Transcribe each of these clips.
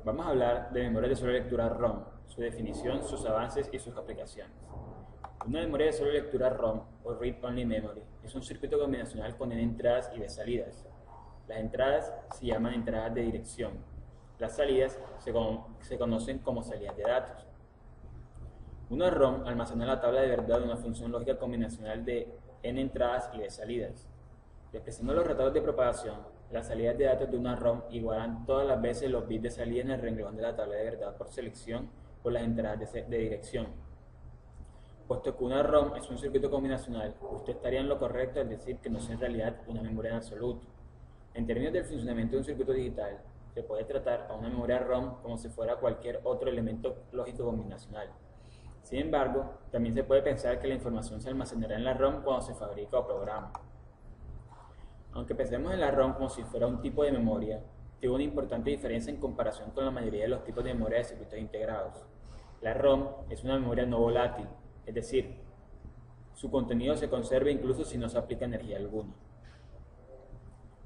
Vamos a hablar de memoria de sobrelectura ROM, su definición, sus avances y sus aplicaciones. Una memoria de sobrelectura ROM, o Read Only Memory, es un circuito combinacional con N entradas y D salidas. Las entradas se llaman entradas de dirección. Las salidas se conocen como salidas de datos. Una ROM almacena la tabla de verdad de una función lógica combinacional de N entradas y D salidas. Expresando los retardos de propagación, las salidas de datos de una ROM igualan todas las veces los bits de salida en el renglón de la tabla de verdad por selección por las entradas de dirección. Puesto que una ROM es un circuito combinacional, usted estaría en lo correcto al decir que no es en realidad una memoria en absoluto. En términos del funcionamiento de un circuito digital, se puede tratar a una memoria ROM como si fuera cualquier otro elemento lógico combinacional. Sin embargo, también se puede pensar que la información se almacenará en la ROM cuando se fabrica o programa. Aunque pensemos en la ROM como si fuera un tipo de memoria, tiene una importante diferencia en comparación con la mayoría de los tipos de memoria de circuitos integrados. La ROM es una memoria no volátil, es decir, su contenido se conserva incluso si no se aplica energía alguna.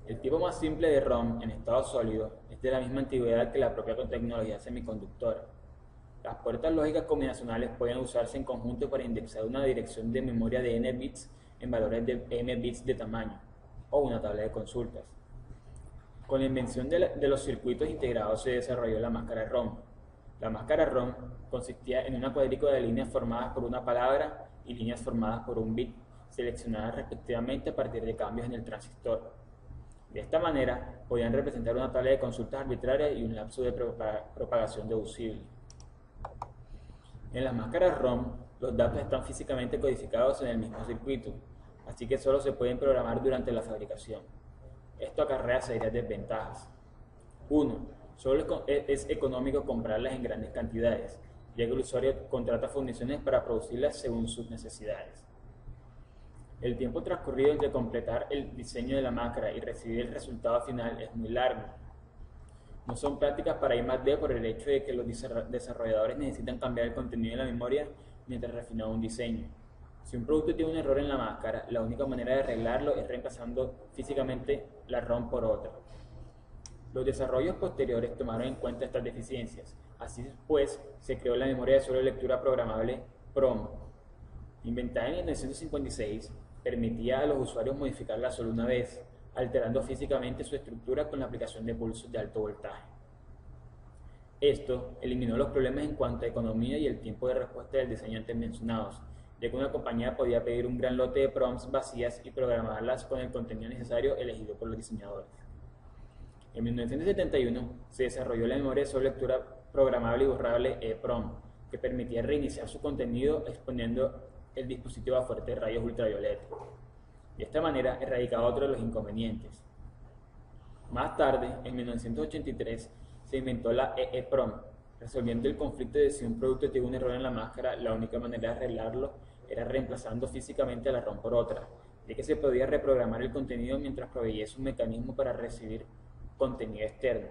El tipo más simple de ROM en estado sólido es de la misma antigüedad que la propia tecnología semiconductora. Las puertas lógicas combinacionales pueden usarse en conjunto para indexar una dirección de memoria de n bits en valores de m bits de tamaño, o una tabla de consultas. Con la invención de los circuitos integrados se desarrolló la máscara ROM. La máscara ROM consistía en una cuadrícula de líneas formadas por una palabra y líneas formadas por un bit, seleccionadas respectivamente a partir de cambios en el transistor. De esta manera, podían representar una tabla de consultas arbitraria y un lapso de propagación deducible. En las máscaras ROM, los datos están físicamente codificados en el mismo circuito, así que solo se pueden programar durante la fabricación. Esto acarrea serias desventajas. 1. Solo es económico comprarlas en grandes cantidades, ya que el usuario contrata fundiciones para producirlas según sus necesidades. El tiempo transcurrido entre completar el diseño de la máscara y recibir el resultado final es muy largo. No son prácticas para I+D por el hecho de que los desarrolladores necesitan cambiar el contenido de la memoria mientras refinan un diseño. Si un producto tiene un error en la máscara, la única manera de arreglarlo es reemplazando físicamente la ROM por otra. Los desarrollos posteriores tomaron en cuenta estas deficiencias. Así pues, se creó la memoria de sobrelectura programable PROM. Inventada en 1956, permitía a los usuarios modificarla solo una vez, alterando físicamente su estructura con la aplicación de pulsos de alto voltaje. Esto eliminó los problemas en cuanto a economía y el tiempo de respuesta del diseño antes mencionados, ya que una compañía podía pedir un gran lote de PROMs vacías y programarlas con el contenido necesario elegido por los diseñadores. En 1971 se desarrolló la memoria de sobrelectura programable y borrable EEPROM, que permitía reiniciar su contenido exponiendo el dispositivo a fuertes rayos ultravioleta. De esta manera erradicaba otro de los inconvenientes. Más tarde, en 1983, se inventó la EEPROM, resolviendo el conflicto de si un producto tiene un error en la máscara. La única manera de arreglarlo era reemplazando físicamente la ROM por otra, ya que se podía reprogramar el contenido mientras proveyese un mecanismo para recibir contenido externo,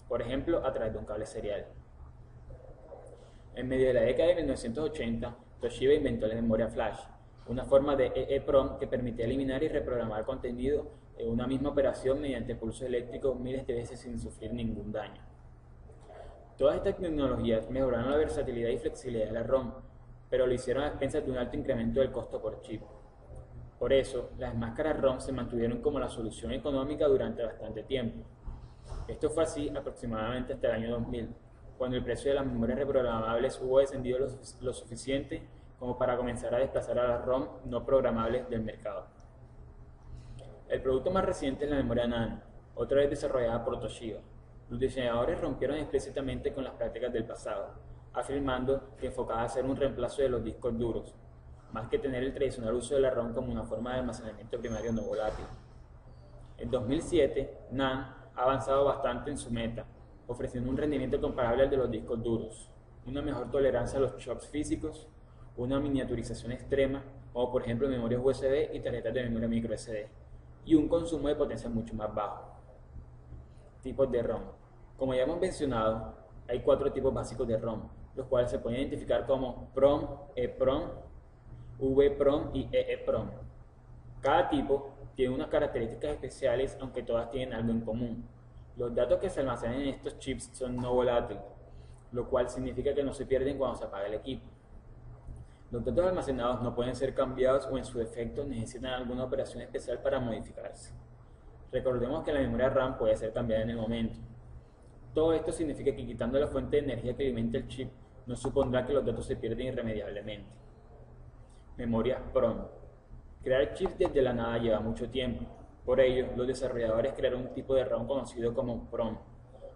por ejemplo a través de un cable serial. En medio de la década de 1980, Toshiba inventó la memoria flash, una forma de EEPROM que permitía eliminar y reprogramar contenido en una misma operación mediante pulsos eléctricos miles de veces sin sufrir ningún daño. Todas estas tecnologías mejoraron la versatilidad y flexibilidad de la ROM, pero lo hicieron a expensas de un alto incremento del costo por chip. Por eso, las máscaras ROM se mantuvieron como la solución económica durante bastante tiempo. Esto fue así aproximadamente hasta el año 2000, cuando el precio de las memorias reprogramables hubo descendido lo suficiente como para comenzar a desplazar a las ROM no programables del mercado. El producto más reciente es la memoria NAND, otra vez desarrollada por Toshiba. Los diseñadores rompieron explícitamente con las prácticas del pasado, afirmando que enfocaba a hacer un reemplazo de los discos duros, más que tener el tradicional uso de la ROM como una forma de almacenamiento primario no volátil. En 2007, NAND ha avanzado bastante en su meta, ofreciendo un rendimiento comparable al de los discos duros, una mejor tolerancia a los shocks físicos, una miniaturización extrema, como por ejemplo memorias USB y tarjetas de memoria micro SD, y un consumo de potencia mucho más bajo. Tipos de ROM. Como ya hemos mencionado, hay 4 tipos básicos de ROM, los cuales se pueden identificar como PROM, EEPROM, VPROM y EEPROM. Cada tipo tiene unas características especiales, aunque todas tienen algo en común. Los datos que se almacenan en estos chips son no volátiles, lo cual significa que no se pierden cuando se apaga el equipo. Los datos almacenados no pueden ser cambiados o en su defecto necesitan alguna operación especial para modificarse. Recordemos que la memoria RAM puede ser cambiada en el momento. Todo esto significa que quitando la fuente de energía que alimenta el chip no supondrá que los datos se pierden irremediablemente. Memorias PROM. Crear chips desde la nada lleva mucho tiempo. Por ello, los desarrolladores crearon un tipo de RAM conocido como PROM,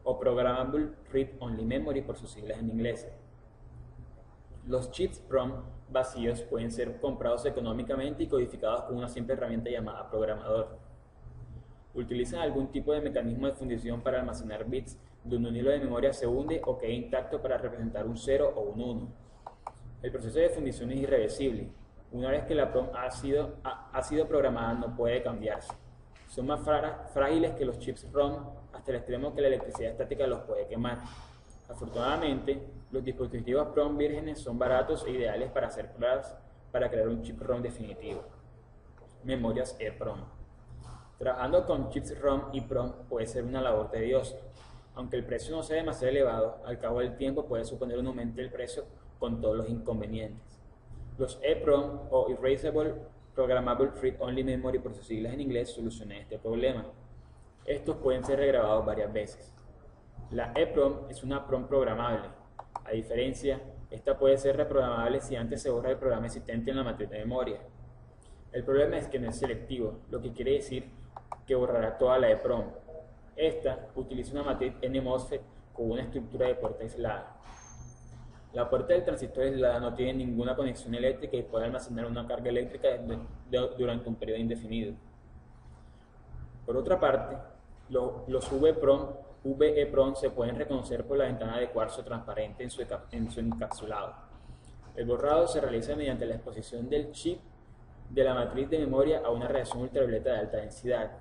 o Programmable Read Only Memory por sus siglas en inglés. Los chips PROM vacíos pueden ser comprados económicamente y codificados con una simple herramienta llamada programador. Utilizan algún tipo de mecanismo de fundición para almacenar bits donde un hilo de memoria se hunde o queda intacto para representar un 0 o un 1. El proceso de fundición es irreversible. Una vez que la PROM ha sido programada no puede cambiarse. Son más frágiles que los chips ROM hasta el extremo que la electricidad estática los puede quemar. Afortunadamente, los dispositivos PROM vírgenes son baratos e ideales para hacer pruebas para crear un chip ROM definitivo. Memorias EEPROM. Trabajando con chips ROM y PROM puede ser una labor tediosa. Aunque el precio no sea demasiado elevado, al cabo del tiempo puede suponer un aumento del precio con todos los inconvenientes. Los EEPROM o Erasable Programmable Read Only Memory por sus siglas en inglés solucionan este problema. Estos pueden ser regrabados varias veces. La EEPROM es una PROM programable. A diferencia, esta puede ser reprogramable si antes se borra el programa existente en la matriz de memoria. El problema es que no es selectivo, lo que quiere decir que borrará toda la EEPROM. Esta utiliza una matriz N-MOSFET con una estructura de puerta aislada. La puerta del transistor aislada no tiene ninguna conexión eléctrica y puede almacenar una carga eléctrica durante un periodo indefinido. Por otra parte, los VEPROM se pueden reconocer por la ventana de cuarzo transparente en su encapsulado. El borrado se realiza mediante la exposición del chip de la matriz de memoria a una radiación ultravioleta de alta densidad,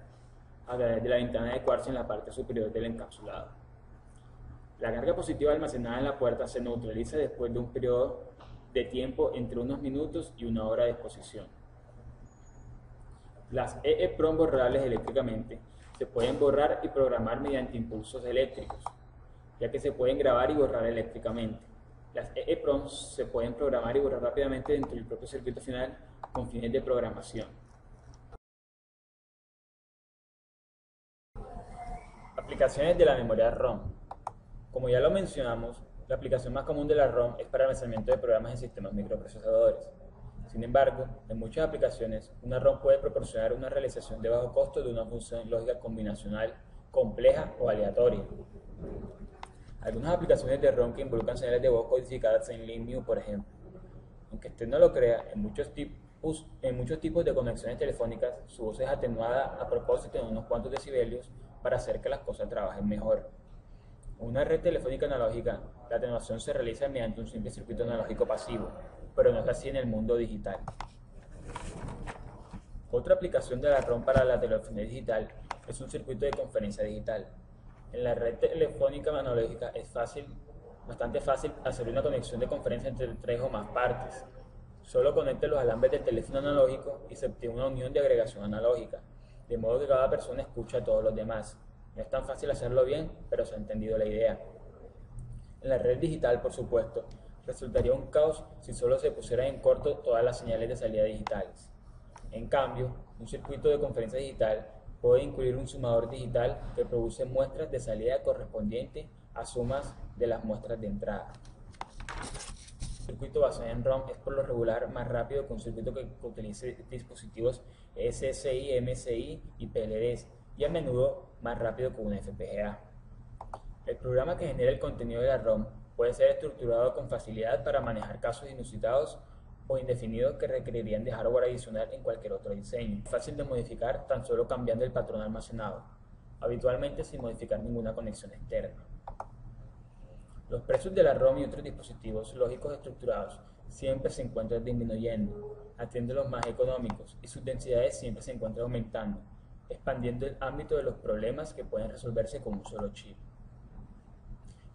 a través de la ventana de cuarzo en la parte superior del encapsulado. La carga positiva almacenada en la puerta se neutraliza después de un periodo de tiempo entre unos minutos y una hora de exposición. Las EEPROM borrables eléctricamente se pueden borrar y programar mediante impulsos eléctricos, ya que se pueden grabar y borrar eléctricamente. Las EEPROM se pueden programar y borrar rápidamente dentro del propio circuito final con fines de programación. Aplicaciones de la memoria ROM. Como ya lo mencionamos, la aplicación más común de la ROM es para almacenamiento de programas en sistemas microprocesadores. Sin embargo, en muchas aplicaciones, una ROM puede proporcionar una realización de bajo costo de una función lógica combinacional, compleja o aleatoria. Algunas aplicaciones de ROM que involucran señales de voz codificadas en LINMU, por ejemplo. Aunque usted no lo crea, en muchos tipos de conexiones telefónicas, su voz es atenuada a propósito en unos cuantos decibelios para hacer que las cosas trabajen mejor. En una red telefónica analógica, la atenuación se realiza mediante un simple circuito analógico pasivo, pero no es así en el mundo digital. Otra aplicación de la ROM para la telefonía digital es un circuito de conferencia digital. En la red telefónica analógica es bastante fácil hacer una conexión de conferencia entre 3 o más partes. Solo conecte los alambres del teléfono analógico y se obtiene una unión de agregación analógica, de modo que cada persona escucha a todos los demás. No es tan fácil hacerlo bien, pero se ha entendido la idea. En la red digital, por supuesto, resultaría un caos si solo se pusieran en corto todas las señales de salida digitales. En cambio, un circuito de conferencia digital puede incluir un sumador digital que produce muestras de salida correspondiente a sumas de las muestras de entrada. Un circuito basado en ROM es por lo regular más rápido que un circuito que utilice dispositivos SSI, MSI y PLDs, y a menudo más rápido que un FPGA. El programa que genera el contenido de la ROM puede ser estructurado con facilidad para manejar casos inusitados o indefinidos que requerirían de hardware adicional en cualquier otro diseño. Es fácil de modificar tan solo cambiando el patrón almacenado, habitualmente sin modificar ninguna conexión externa. Los precios de la ROM y otros dispositivos lógicos estructurados siempre se encuentran disminuyendo, haciendo los más económicos, y sus densidades siempre se encuentran aumentando, expandiendo el ámbito de los problemas que pueden resolverse con un solo chip.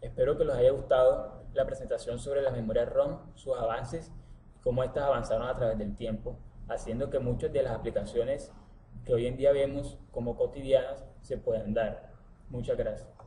Espero que les haya gustado la presentación sobre las memorias ROM, sus avances y cómo estas avanzaron a través del tiempo, haciendo que muchas de las aplicaciones que hoy en día vemos como cotidianas se puedan dar. Muchas gracias.